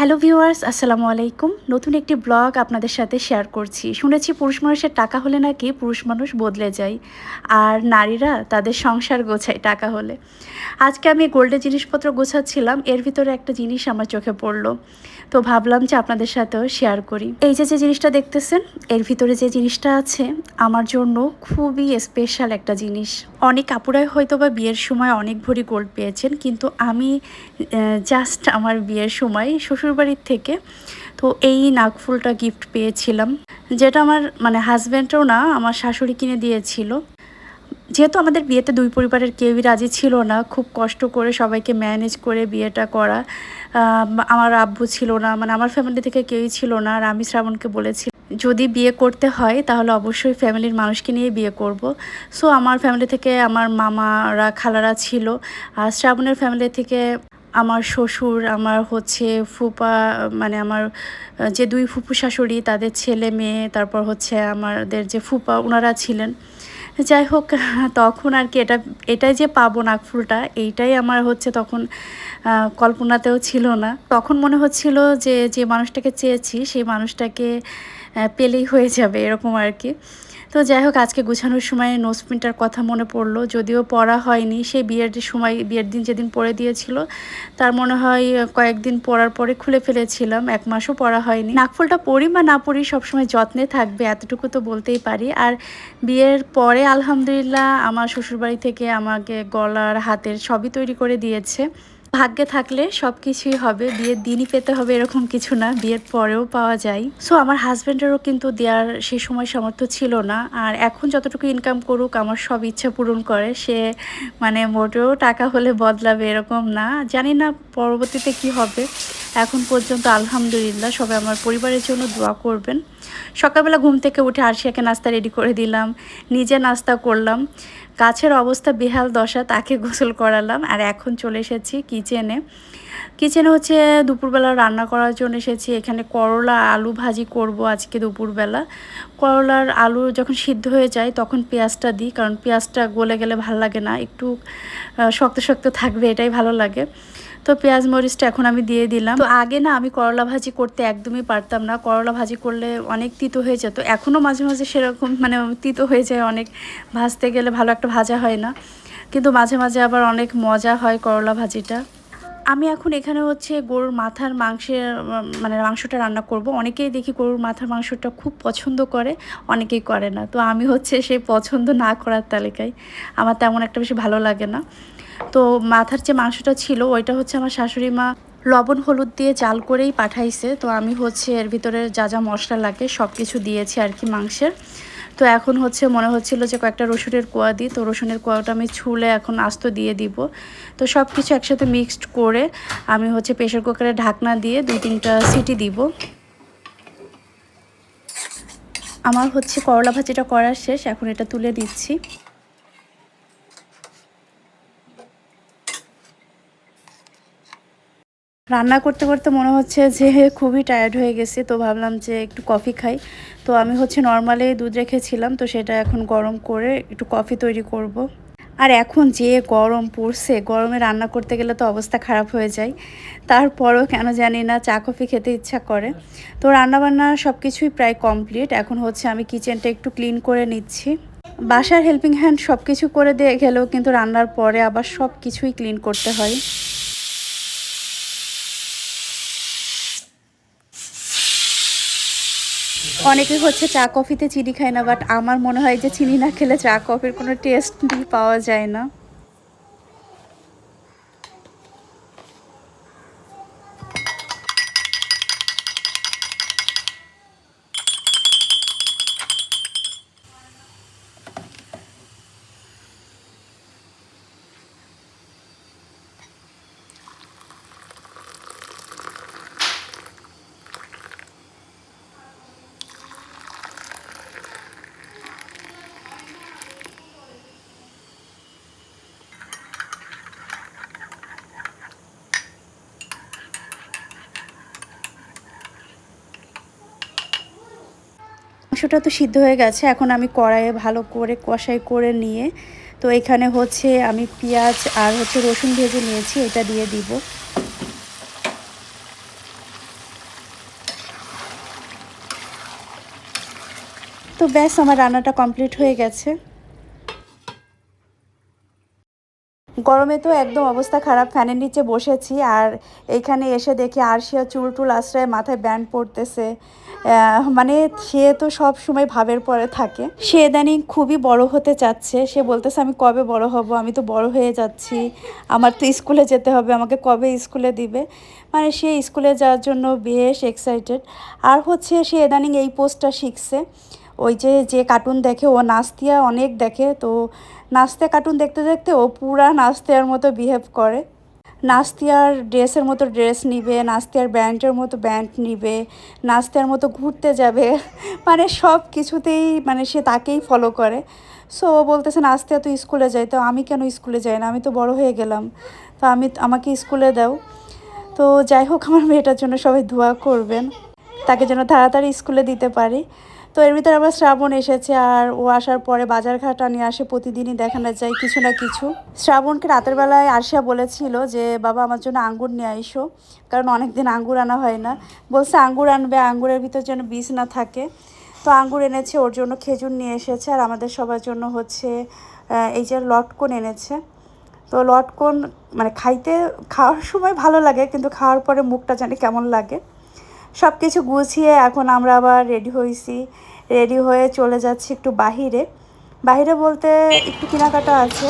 Hello viewers, আসসালামু আলাইকুম। নতুন একটি ব্লগ আপনাদের সাথে শেয়ার করছি। শুনেছি পুরুষ মানুষের টাকা হলে নাকি পুরুষ মানুষ বদলে যায়, আর নারীরা তাদের সংসার গোছায় টাকা হলে। আজকে আমি গোল্ডের জিনিসপত্র গোছাচ্ছিলাম, এর ভিতরে একটা জিনিস আমার চোখে পড়লো, তো ভাবলাম যে আপনাদের সাথেও শেয়ার করি। এই যে জিনিসটা দেখতেছেন, এর ভিতরে যে জিনিসটা আছে আমার জন্য খুবই স্পেশাল একটা জিনিস। অনেক আপুরাই হয়তো বা বিয়ের সময় অনেক ভরি গোল্ড পেয়েছেন, কিন্তু আমি জাস্ট আমার বিয়ের সময় শ্বশুরবাড়ির থেকে তো এই নাকফুলটা গিফট পেয়েছিলাম, যেটা আমার হাজব্যান্ডও না, আমার শাশুড়ি কিনে দিয়েছিল। যেহেতু আমাদের বিয়েতে দুই পরিবারের কেউই রাজি ছিল না, খুব কষ্ট করে সবাইকে ম্যানেজ করে বিয়েটা করা। আমার আব্বু ছিল না, আমার ফ্যামিলি থেকে কেউই ছিল না, আর আমি শ্রাবণকে বলেছি যদি বিয়ে করতে হয় তাহলে অবশ্যই ফ্যামিলির মানুষকে নিয়ে বিয়ে করব। সো আমার ফ্যামিলি থেকে আমার মামারা খালারা ছিল, আর শ্রাবণের ফ্যামিলি থেকে আমার শ্বশুর, আমার হচ্ছে ফুপা, আমার যে দুই ফুপু শাশুড়ি তাদের ছেলে মেয়ে, তারপর হচ্ছে আমাদের যে ফুপা ওনারা ছিলেন। যাই হোক, তখন আর কি এটাই যে পাবো নাকফুলটা, এইটাই আমার হচ্ছে তখন কল্পনাতেও ছিল না। তখন মনে হচ্ছিল যে যে মানুষটাকে চেয়েছি সেই মানুষটাকে পেলেই হয়ে যাবে, এরকম আর কি। তো যাই হোক, আজকে গুছানোর সময় নোজপিনটার কথা মনে পড়লো, যদিও পরা হয়নি। সেই বিয়ের দিন যেদিন পরে দিয়েছিল তার মনে হয় কয়েকদিন পরার পরে খুলে ফেলেছিলাম, 1 মাসও পরা হয়নি। নাকফুলটা পরি বা না পরি সবসময় যত্নে থাকবে, এতটুকু তো বলতেই পারি। আর বিয়ের পরে আলহামদুলিল্লাহ আমার শ্বশুরবাড়ি থেকে আমাকে গলার হাতের সবই তৈরি করে দিয়েছে। ভাগ্যে থাকলে সব কিছুই হবে, বিয়ের দিনই পেতে হবে এরকম কিছু না, বিয়ের পরেও পাওয়া যায়। সো আমার হাজব্যান্ডেরও কিন্তু দেওয়ার সেই সময় সামর্থ্য ছিল না, আর এখন যতটুকু ইনকাম করুক আমার সব ইচ্ছা পূরণ করে সে। মোটেও টাকা হলে বদলাবে এরকম না, জানি না পরবর্তীতে কি হবে। এখন পর্যন্ত আলহামদুলিল্লাহ, সবাই আমার পরিবারের জন্য দোয়া করবেন। সকালবেলা ঘুম থেকে উঠে আরশিয়াকে নাস্তা রেডি করে দিলাম, নিজে নাস্তা করলাম। গাছের অবস্থা বেহাল দশা, তাকে গোসল করালাম, আর এখন চলে এসেছি কিচেনে হচ্ছে দুপুরবেলা রান্না করার জন্য এসেছি। এখানে করলা আলু ভাজি করব আজকে দুপুরবেলা। করলার আলু যখন সিদ্ধ হয়ে যায় তখন পেঁয়াজটা দিই, কারণ পেঁয়াজটা গলে গেলে ভালো লাগে না, একটু শক্ত শক্ত থাকবে, এটাই ভালো লাগে। তো পেঁয়াজ মরিচটা এখন আমি দিয়ে দিলাম। তো আগে না আমি করলা ভাজি করতে একদমই পারতাম না, করলা ভাজি করলে অনেক তিতো হয়ে যেত, এখনও মাঝে মাঝে সেরকম তিতো হয়ে যায় অনেক, ভাজতে গেলে ভালো একটা ভাজা হয় না। কিন্তু মাঝে মাঝে আবার অনেক মজা হয় করলা ভাজিটা। আমি এখন এখানে হচ্ছে গরুর মাথার মাংসটা রান্না করব। অনেকেই দেখি গরুর মাথার মাংসটা খুব পছন্দ করে, অনেকেই করে না। তো আমি হচ্ছে সেই পছন্দ না করার তালিকায়, আমার তেমন একটা বেশি ভালো লাগে না। তো মাথার যে মাংসটা ছিল ওইটা হচ্ছে আমার শাশুড়ি মা লবণ হলুদ দিয়ে জাল করেই পাঠাইছে। তো আমি হচ্ছে এর ভিতরে যা যা মশলা লাগে সব কিছু দিয়েছি আর কি মাংসের। তো এখন হচ্ছে মনে হচ্ছিল যে কয়েকটা রসুনের কোয়া দিই, তো রসুনের কোয়াটা আমি ছুলে এখন আস্ত দিয়ে দিব। তো সব কিছু একসাথে মিক্সড করে আমি হচ্ছে প্রেশার কুকারে ঢাকনা দিয়ে 2-3টা সিটি দিব। আমার হচ্ছে করলা ভাজিটা করার শেষ, এখন এটা তুলে দিচ্ছি। রান্না করতে করতে মনে হচ্ছে যে খুবই টায়ার্ড হয়ে গেছি, তো ভাবলাম যে একটু কফি খাই। তো আমি হচ্ছে নর্মালি দুধ রেখেছিলাম, তো সেটা এখন গরম করে একটু কফি তৈরি করব। আর এখন যে গরম পড়ছে, গরমে রান্না করতে গেলে তো অবস্থা খারাপ হয়ে যায়, তারপরেও কেন জানি না চা কফি খেতে ইচ্ছা করে। তো রান্নাবান্না সব কিছুই প্রায় কমপ্লিট, এখন হচ্ছে আমি কিচেনটা একটু ক্লিন করে নিচ্ছি। বাসার হেল্পিং হ্যান্ড সব কিছু করে দিয়ে গেলেও কিন্তু রান্নার পরে আবার সব কিছুই ক্লিন করতে হয়। অনেকে হচ্ছে চা কফিতে চিনি খায় না, বাট আমার মনে হয় যে চিনি না খেলে চা কফির কোনো টেস্টই পাওয়া যায় না। মাংসটা তো সিদ্ধ হয়ে গেছে, এখন আমি কড়াইয়ে ভালো করে কষাই করে নিয়ে, তো এখানে হচ্ছে আমি পেঁয়াজ আর হচ্ছে রসুন ভেজে নিয়েছি, এটা দিয়ে দিব। তো ব্যাস আমার রান্নাটা কমপ্লিট হয়ে গেছে। গরমে তো একদম অবস্থা খারাপ, ফ্যানের নিচে বসেছি। আর এইখানে এসে দেখি আরশিয়া চুল টুল আশ্রয় মাথায় ব্যান্ড পড়তেছে। মানে সে তো সব সময় ভাবের পরে থাকে। সে ইদানিং খুবই বড় হতে চাচ্ছে। সে বলতেছে আমি কবে বড় হব, আমি তো বড় হয়ে যাচ্ছি, আমার তো স্কুলে যেতে হবে, আমাকে কবে স্কুলে দিবে। মানে সে স্কুলে যাওয়ার জন্য বেশ এক্সাইটেড। আর হচ্ছে সে ইদানিং এই পোস্টটা শিখছে। ওই যে যে কার্টুন দেখে, ও নাস্তিয়া অনেক দেখে, তো নাস্তিয়া কার্টুন দেখতে দেখতে ও পুরা নাস্তিয়ার মতো বিহেভ করে। নাস্তিয়ার ড্রেসের মতো ড্রেস নিবে, নাস্তিয়ার ব্যান্ডের মতো ব্যান্ড নিবে, নাস্তিয়ার মতো ঘুরতে যাবে। মানে সব কিছুতেই মানে সে তাকেই ফলো করে। সো ও বলতেছে নাস্তিয়া তো স্কুলে যাই, তো আমি কেন স্কুলে যাই না, আমি তো বড় হয়ে গেলাম, তো আমাকে স্কুলে দাও। তো যাই হোক, আমার মেয়েটার জন্য সবাই দোয়া করবেন, তাকে যেন তাড়াতাড়ি স্কুলে দিতে পারি। তো এর ভিতরে আবার শ্রাবণ এসেছে, আর ও আসার পরে বাজারঘাট নিয়ে আসে, প্রতিদিনই দেখানো যায় কিছু না কিছু। শ্রাবণকে রাতের বেলায় আরশিয়া বলেছিল যে বাবা আমার জন্য আঙ্গুর নিয়ে আইসো, কারণ অনেক দিন আঙ্গুর আনা হয় না। বলছে আঙ্গুর আনবে, আঙ্গুরের ভিতর যেন বীজ না থাকে। তো আঙ্গুর এনেছে, ওর জন্য খেজুর নিয়ে এসেছে, আর আমাদের সবার জন্য হচ্ছে এই যে লটকন এনেছে। তো লটকন মানে খাওয়ার সময় ভালো লাগে, কিন্তু খাওয়ার পরে মুখটা জানি কেমন লাগে। সব কিছু গুছিয়ে এখন আমরা আবার রেডি হয়েছি। রেডি হয়ে চলে যাচ্ছি একটু বাহিরে। বাহিরে বলতে একটু কেনাকাটা আছে,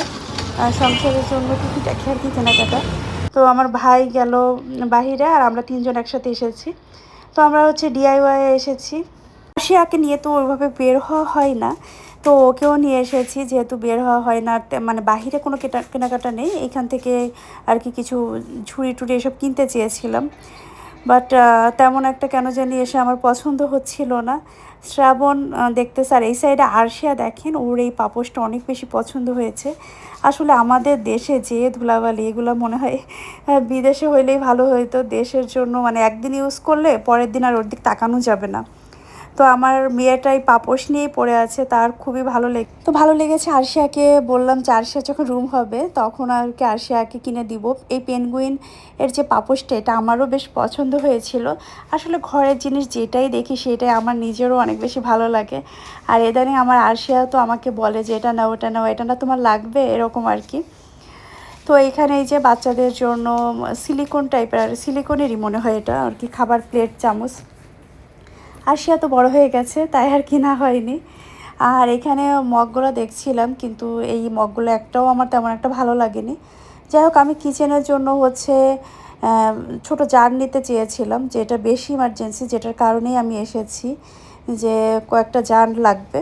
সংসারের জন্য টুকিটাকি আর কি কেনাকাটা। তো আমার ভাই গেল বাহিরে, আর আমরা তিনজন একসাথে এসেছি। তো আমরা হচ্ছে ডিআইওয়াই এসেছি। আশিয়াকে নিয়ে তো ওইভাবে বের হওয়া হয় না, তো ওকেও নিয়ে এসেছি, যেহেতু বের হওয়া হয় না। মানে বাহিরে কোনো কেনাকাটা নেই, এখান থেকে আর কি কিছু ঝুড়ি টুড়ি এসব কিনতে চেয়েছিলাম। বাট তেমন একটা কেন জানি এসে আমার পছন্দ হচ্ছিল না। শ্রাবণ দেখতেছে, আর এই সাইডে আরশিয়া দেখেন, ওর এই পাপোশটা অনেক বেশি পছন্দ হয়েছে। আসলে আমাদের দেশে যে ধুলাবালি, এগুলো মনে হয় বিদেশে হইলেই ভালো হইতো। দেশের জন্য মানে একদিন ইউজ করলে পরের দিন আর ওর দিক তাকানো যাবে না। তো আমার মেয়েটাই পাপোশ নিয়েই পড়ে আছে, তার খুবই ভালো লেগেছে। আরশিয়াকে বললাম যে আরশিয়া যখন রুম হবে তখন আর কি আরশিয়াকে কিনে দিব। এই পেনগুইন এর যে পাপোশটা, এটা আমারও বেশ পছন্দ হয়েছিল। আসলে ঘরের জিনিস যেটাই দেখি সেটাই আমার নিজেরও অনেক বেশি ভালো লাগে। আর ইদানিং আমার আরশিয়া তো আমাকে বলে যে এটা নাও, ওটা নাও, এটা না তোমার লাগবে, এরকম আর কি। তো এইখানে এই যে বাচ্চাদের জন্য সিলিকন টাইপের, আর সিলিকনেরই মনে হয় এটা আর কি, খাবার প্লেট চামচ। আরশিয়া তো বড় হয়ে গেছে, তাই আর কিনা হয়নি। আর এখানে মগগুলো দেখছিলাম, কিন্তু এই মগগুলো একটাও আমার তেমন একটা ভালো লাগেনি। যাই হোক, আমি কিচেনের জন্য হচ্ছে ছোট জার নিতে চেয়েছিলাম, যেটা বেশি ইমার্জেন্সি, যেটার কারণেই আমি এসেছি, যে কয়েকটা জার লাগবে।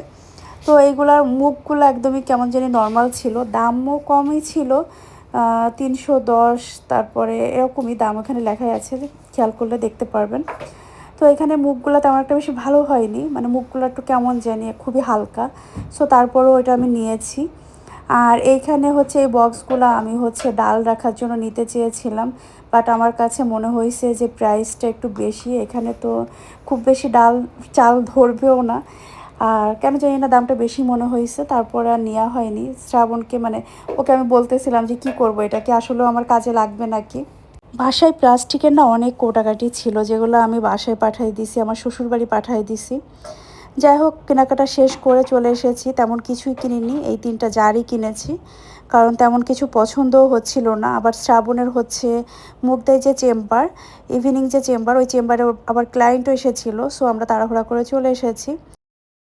তো এইগুলার মুখগুলো একদমই কেমন জানি নর্মাল ছিল, দামও কমই ছিল, 310, তারপরে এরকমই দাম ওখানে লেখাই আছে, খেয়াল করলে দেখতে পারবেন। তো এখানে মুখগুলো তেমন একটা বেশি ভালো হয়নি, মানে মুখগুলো একটু কেমন জানি, খুবই হালকা। সো তারপরেও ওইটা আমি নিয়েছি। আর এইখানে হচ্ছে এই বক্সগুলো আমি হচ্ছে ডাল রাখার জন্য নিতে চেয়েছিলাম, বাট আমার কাছে মনে হয়েছে যে প্রাইসটা একটু বেশি, এখানে তো খুব বেশি চাল ধরবেও না। আর কেন জানি না দামটা বেশি মনে হয়েছে, তারপর আর নেওয়া হয়নি। শ্রাবণকে মানে ওকে আমি বলতেছিলাম যে কি করব, এটা কি আসলেও আমার কাজে লাগবে নাকি। বাসায় প্লাস্টিকের না অনেক কোটাকাটি ছিল, যেগুলো আমি বাসায় পাঠিয়ে দিছি, আমার শ্বশুরবাড়ি পাঠিয়ে দিছি। যাই হোক, কেনাকাটা শেষ করে চলে এসেছি, তেমন কিছুই কিনিনি, এই 3টা জারই কিনেছি, কারণ তেমন কিছু পছন্দও হচ্ছিল না। আবার শ্রাবণের হচ্ছে মুগদাই যে চেম্বার, ইভিনিং যে চেম্বার, ওই চেম্বারে আবার ক্লায়েন্টও এসেছিলো, সো আমরা তাড়াহুড়া করে চলে এসেছি।